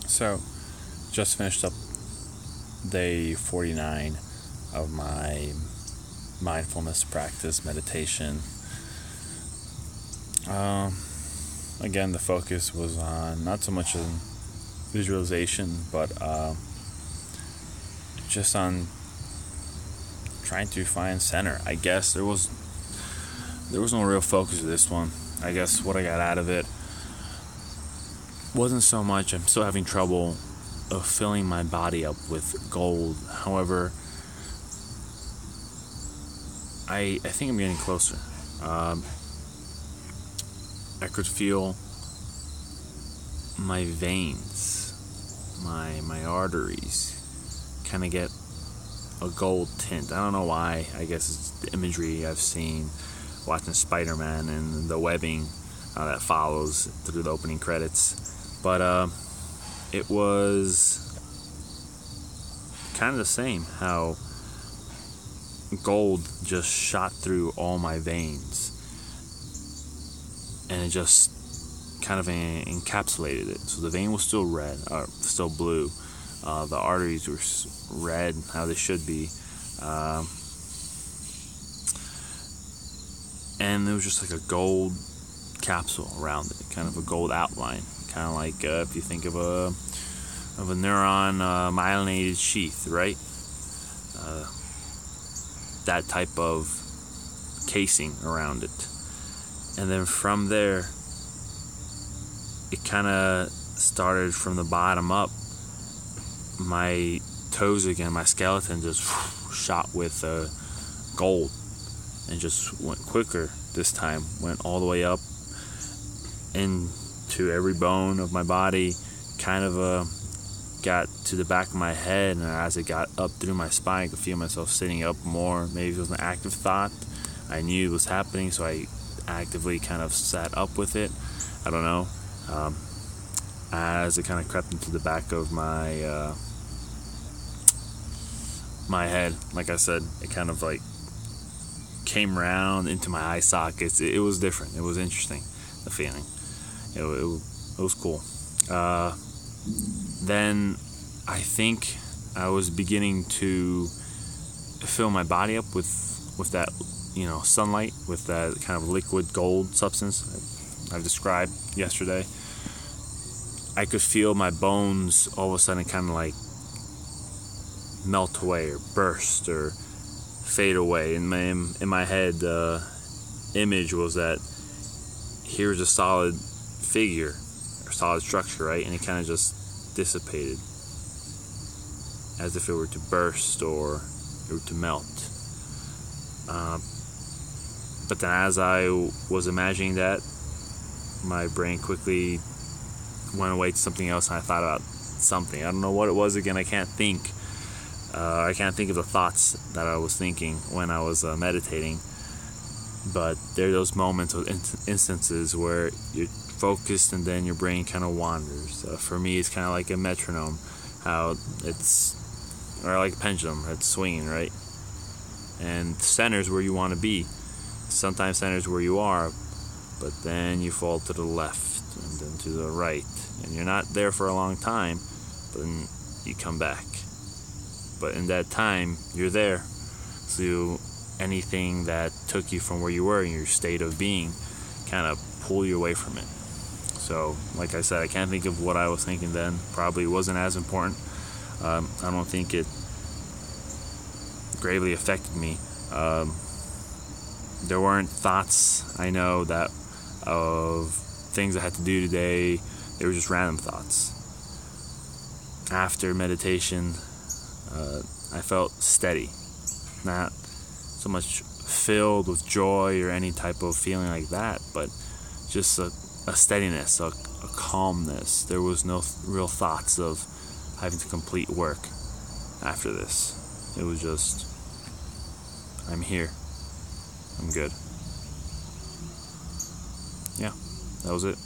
So, just finished up day 49 of my mindfulness practice meditation. Again, the focus was on not so much on visualization, but just on trying to find center. I guess there was no real focus to this one. I guess what I got out of it wasn't so much. I'm still having trouble of filling my body up with gold. However, I think I'm getting closer. I could feel my veins, my arteries kind of get a gold tint. I don't know why. I guess it's the imagery I've seen watching Spider-Man and the webbing that follows through the opening credits. But it was kind of the same, how gold just shot through all my veins, and it just kind of encapsulated it. So the vein was still red, or still blue. The arteries were red, how they should be. And there was just like a gold capsule around it, kind of a gold outline. Kind of like if you think of a neuron myelinated sheath, right? That type of casing around it. And then from there, it kind of started from the bottom up. My toes again, my skeleton just shot with gold, and just went quicker this time. Went all the way up into every bone of my body, kind of got to the back of my head, and as it got up through my spine, I could feel myself sitting up more. Maybe it was an active thought. I knew it was happening, so I actively kind of sat up with it. I don't know. As it kind of crept into the back of my my head, like I said, it kind of like came around into my eye sockets. It was different. It was interesting, the feeling. It was cool. Then I think I was beginning to fill my body up with that, sunlight, with that kind of liquid gold substance I've described yesterday. I could feel my bones all of a sudden kind of like melt away or burst or fade away. In my head, the image was that here's a solid figure or solid structure, right? And it kind of just dissipated as if it were to burst or it were to melt. But then as I was imagining that, my brain quickly went away to something else, and I thought about something. I don't know what it was again. I can't think of the thoughts that I was thinking when I was meditating. But there are those moments, those instances where you're focused and then your brain kind of wanders. For me, it's kind of like a metronome, or like a pendulum. It's swinging, right? And center's where you want to be. Sometimes center's where you are, but then you fall to the left and then to the right, and you're not there for a long time, but then you come back. But in that time, you're there. So anything that took you from where you were in your state of being, kind of pull you away from it. So, like I said, I can't think of what I was thinking then. Probably wasn't as important. I don't think it gravely affected me. There weren't thoughts, I know, that of things I had to do today. They were just random thoughts. After meditation, I felt steady, not so much filled with joy or any type of feeling like that, but just a steadiness, a calmness. There was no real thoughts of having to complete work after this. It was just, I'm here, I'm good. Yeah, that was it.